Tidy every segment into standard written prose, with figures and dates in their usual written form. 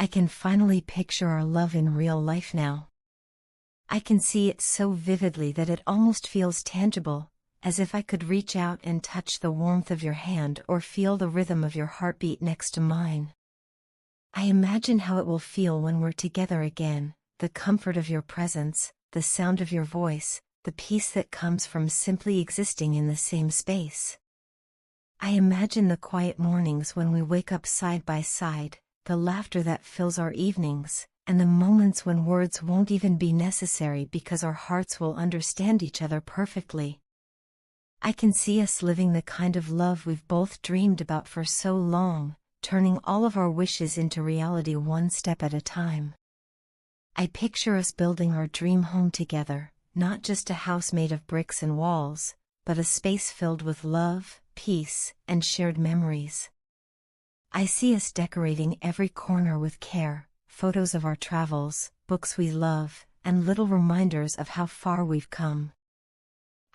I can finally picture our love in real life now. I can see it so vividly that it almost feels tangible, as if I could reach out and touch the warmth of your hand or feel the rhythm of your heartbeat next to mine. I imagine how it will feel when we're together again, the comfort of your presence, the sound of your voice, the peace that comes from simply existing in the same space. I imagine the quiet mornings when we wake up side by side, the laughter that fills our evenings, and the moments when words won't even be necessary because our hearts will understand each other perfectly. I can see us living the kind of love we've both dreamed about for so long, turning all of our wishes into reality one step at a time. I picture us building our dream home together, not just a house made of bricks and walls, but a space filled with love, peace, and shared memories. I see us decorating every corner with care, photos of our travels, books we love, and little reminders of how far we've come.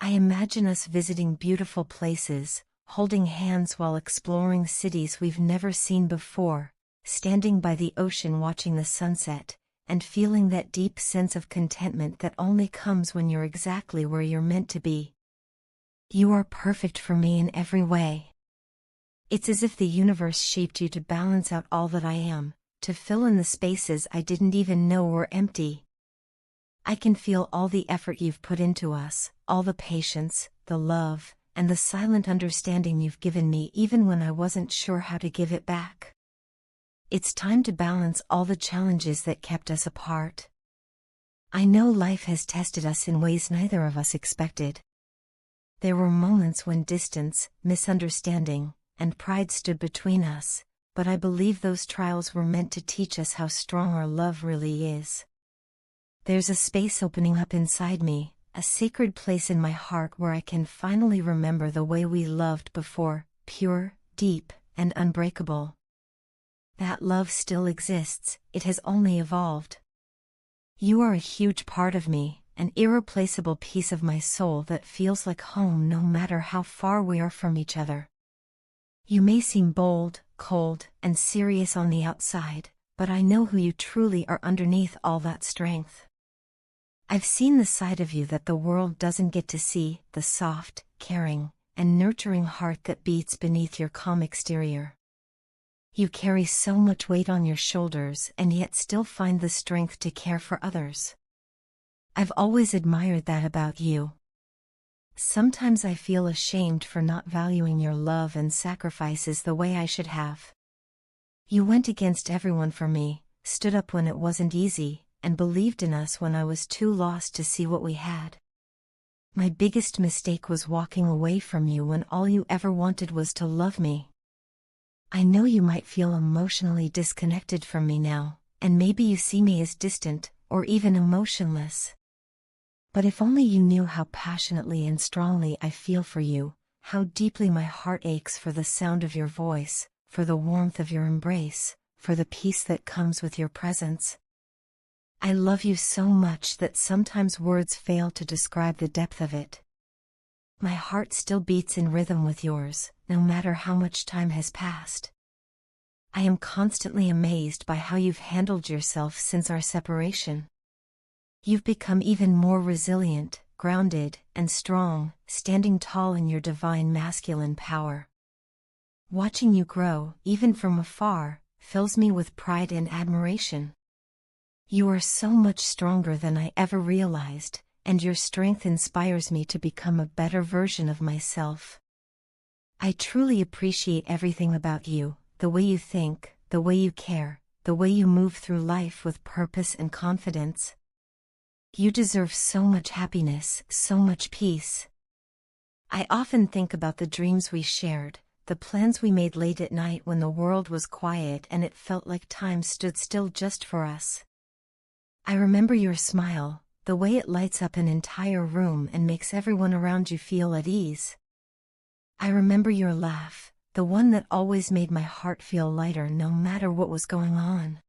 I imagine us visiting beautiful places, holding hands while exploring cities we've never seen before, standing by the ocean watching the sunset, and feeling that deep sense of contentment that only comes when you're exactly where you're meant to be. You are perfect for me in every way. It's as if the universe shaped you to balance out all that I am, to fill in the spaces I didn't even know were empty. I can feel all the effort you've put into us, all the patience, the love, and the silent understanding you've given me even when I wasn't sure how to give it back. It's time to balance all the challenges that kept us apart. I know life has tested us in ways neither of us expected. There were moments when distance, misunderstanding, and pride stood between us, but I believe those trials were meant to teach us how strong our love really is. There's a space opening up inside me, a sacred place in my heart where I can finally remember the way we loved before, pure, deep, and unbreakable. That love still exists, it has only evolved. You are a huge part of me, an irreplaceable piece of my soul that feels like home no matter how far we are from each other. You may seem bold, cold, and serious on the outside, but I know who you truly are underneath all that strength. I've seen the side of you that the world doesn't get to see, the soft, caring, and nurturing heart that beats beneath your calm exterior. You carry so much weight on your shoulders and yet still find the strength to care for others. I've always admired that about you. Sometimes I feel ashamed for not valuing your love and sacrifices the way I should have. You went against everyone for me, stood up when it wasn't easy, and believed in us when I was too lost to see what we had. My biggest mistake was walking away from you when all you ever wanted was to love me. I know you might feel emotionally disconnected from me now, and maybe you see me as distant, or even emotionless. But if only you knew how passionately and strongly I feel for you, how deeply my heart aches for the sound of your voice, for the warmth of your embrace, for the peace that comes with your presence. I love you so much that sometimes words fail to describe the depth of it. My heart still beats in rhythm with yours, no matter how much time has passed. I am constantly amazed by how you've handled yourself since our separation. You've become even more resilient, grounded, and strong, standing tall in your divine masculine power. Watching you grow, even from afar, fills me with pride and admiration. You are so much stronger than I ever realized, and your strength inspires me to become a better version of myself. I truly appreciate everything about you, the way you think, the way you care, the way you move through life with purpose and confidence. You deserve so much happiness, so much peace. I often think about the dreams we shared, the plans we made late at night when the world was quiet and it felt like time stood still just for us. I remember your smile, the way it lights up an entire room and makes everyone around you feel at ease. I remember your laugh, the one that always made my heart feel lighter no matter what was going on.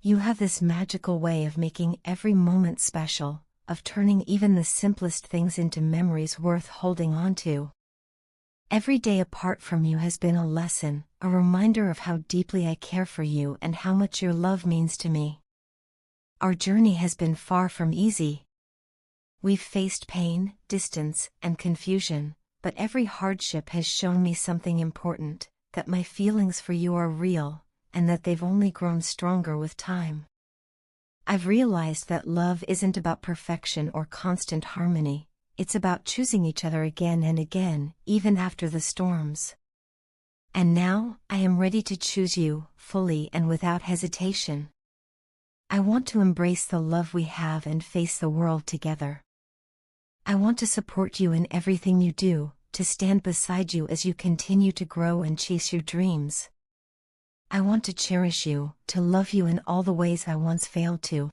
You have this magical way of making every moment special, of turning even the simplest things into memories worth holding on to. Every day apart from you has been a lesson, a reminder of how deeply I care for you and how much your love means to me. Our journey has been far from easy. We've faced pain, distance, and confusion, but every hardship has shown me something important, that my feelings for you are real, and that they've only grown stronger with time. I've realized that love isn't about perfection or constant harmony, it's about choosing each other again and again, even after the storms. And now, I am ready to choose you, fully and without hesitation. I want to embrace the love we have and face the world together. I want to support you in everything you do, to stand beside you as you continue to grow and chase your dreams. I want to cherish you, to love you in all the ways I once failed to.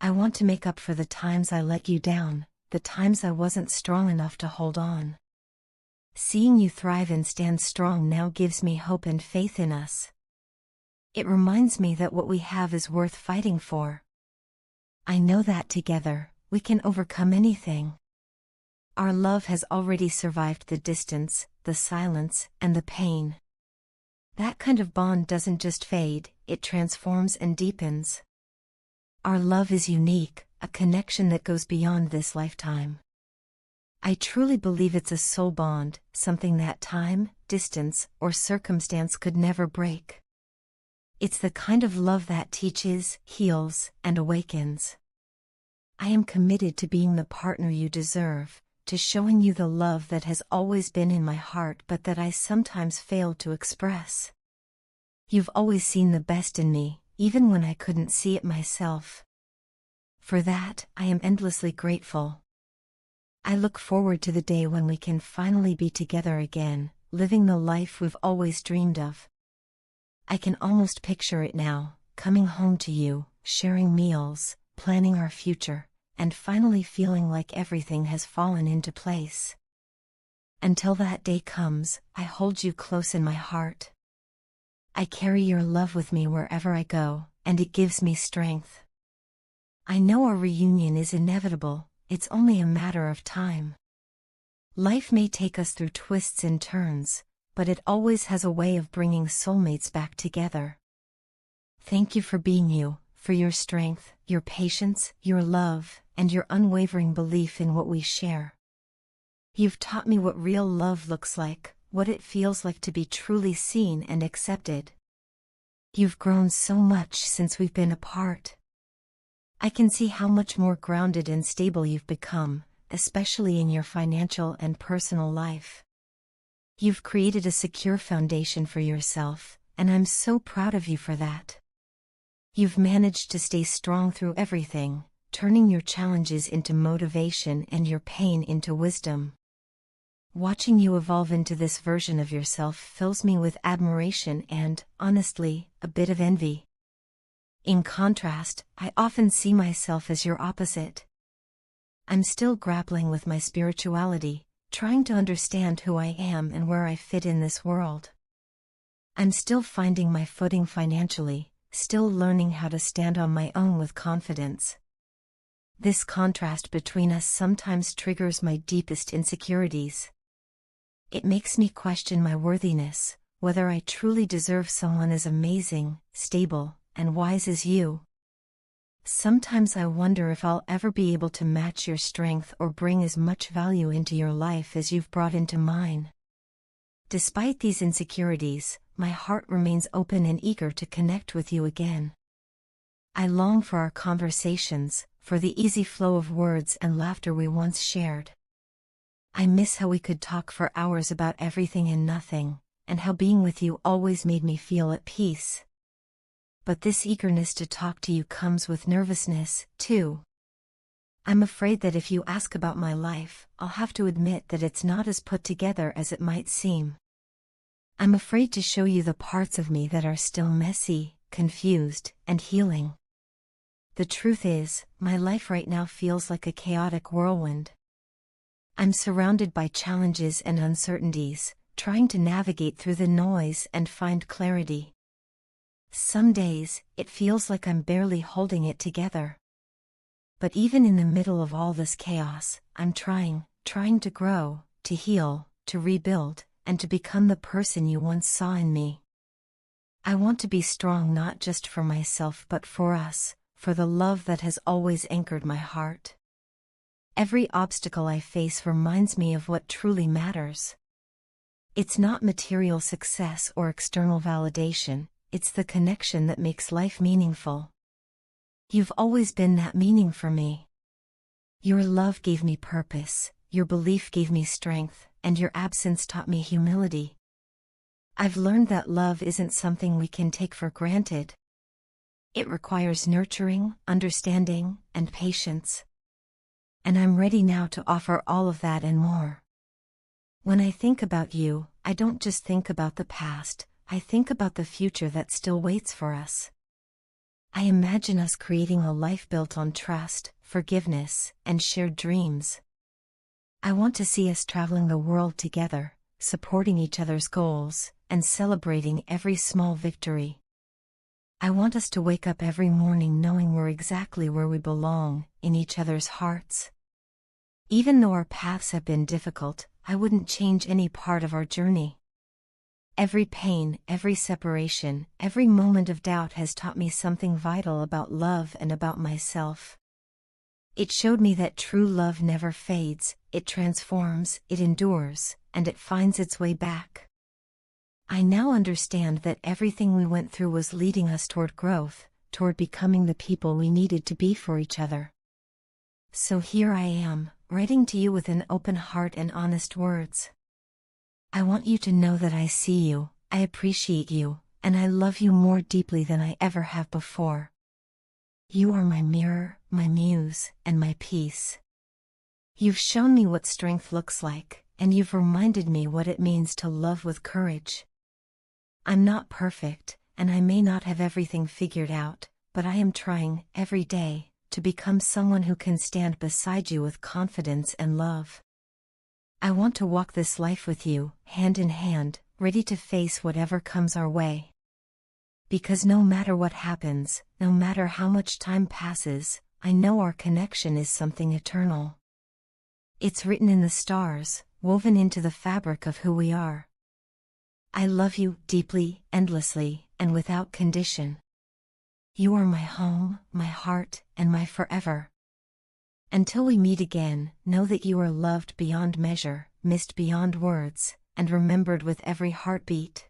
I want to make up for the times I let you down, the times I wasn't strong enough to hold on. Seeing you thrive and stand strong now gives me hope and faith in us. It reminds me that what we have is worth fighting for. I know that together, we can overcome anything. Our love has already survived the distance, the silence, and the pain. That kind of bond doesn't just fade, it transforms and deepens. Our love is unique, a connection that goes beyond this lifetime. I truly believe it's a soul bond, something that time, distance, or circumstance could never break. It's the kind of love that teaches, heals, and awakens. I am committed to being the partner you deserve, to showing you the love that has always been in my heart but that I sometimes failed to express. You've always seen the best in me, even when I couldn't see it myself. For that, I am endlessly grateful. I look forward to the day when we can finally be together again, living the life we've always dreamed of. I can almost picture it now, coming home to you, sharing meals, planning our future, and finally feeling like everything has fallen into place. Until that day comes, I hold you close in my heart. I carry your love with me wherever I go, and it gives me strength. I know our reunion is inevitable, it's only a matter of time. Life may take us through twists and turns, but it always has a way of bringing soulmates back together. Thank you for being you, for your strength, your patience, your love, and your unwavering belief in what we share. You've taught me what real love looks like, what it feels like to be truly seen and accepted. You've grown so much since we've been apart. I can see how much more grounded and stable you've become, especially in your financial and personal life. You've created a secure foundation for yourself, and I'm so proud of you for that. You've managed to stay strong through everything, turning your challenges into motivation and your pain into wisdom. Watching you evolve into this version of yourself fills me with admiration and, honestly, a bit of envy. In contrast, I often see myself as your opposite. I'm still grappling with my spirituality, trying to understand who I am and where I fit in this world. I'm still finding my footing financially, still learning how to stand on my own with confidence. This contrast between us sometimes triggers my deepest insecurities. It makes me question my worthiness, whether I truly deserve someone as amazing, stable, and wise as you. Sometimes I wonder if I'll ever be able to match your strength or bring as much value into your life as you've brought into mine. Despite these insecurities, my heart remains open and eager to connect with you again. I long for our conversations, for the easy flow of words and laughter we once shared. I miss how we could talk for hours about everything and nothing, and how being with you always made me feel at peace. But this eagerness to talk to you comes with nervousness, too. I'm afraid that if you ask about my life, I'll have to admit that it's not as put together as it might seem. I'm afraid to show you the parts of me that are still messy, confused, and healing. The truth is, my life right now feels like a chaotic whirlwind. I'm surrounded by challenges and uncertainties, trying to navigate through the noise and find clarity. Some days, it feels like I'm barely holding it together. But even in the middle of all this chaos, I'm trying to grow, to heal, to rebuild, and to become the person you once saw in me. I want to be strong not just for myself but for us, for the love that has always anchored my heart. Every obstacle I face reminds me of what truly matters. It's not material success or external validation, it's the connection that makes life meaningful. You've always been that meaning for me. Your love gave me purpose, your belief gave me strength, and your absence taught me humility. I've learned that love isn't something we can take for granted. It requires nurturing, understanding, and patience. And I'm ready now to offer all of that and more. When I think about you, I don't just think about the past, I think about the future that still waits for us. I imagine us creating a life built on trust, forgiveness, and shared dreams. I want to see us traveling the world together, supporting each other's goals, and celebrating every small victory. I want us to wake up every morning knowing we're exactly where we belong, in each other's hearts. Even though our paths have been difficult, I wouldn't change any part of our journey. Every pain, every separation, every moment of doubt has taught me something vital about love and about myself. It showed me that true love never fades, it transforms, it endures, and it finds its way back. I now understand that everything we went through was leading us toward growth, toward becoming the people we needed to be for each other. So here I am, writing to you with an open heart and honest words. I want you to know that I see you, I appreciate you, and I love you more deeply than I ever have before. You are my mirror, my muse, and my peace. You've shown me what strength looks like, and you've reminded me what it means to love with courage. I'm not perfect, and I may not have everything figured out, but I am trying, every day, to become someone who can stand beside you with confidence and love. I want to walk this life with you, hand in hand, ready to face whatever comes our way. Because no matter what happens, no matter how much time passes, I know our connection is something eternal. It's written in the stars, woven into the fabric of who we are. I love you deeply, endlessly, and without condition. You are my home, my heart, and my forever. Until we meet again, know that you are loved beyond measure, missed beyond words, and remembered with every heartbeat.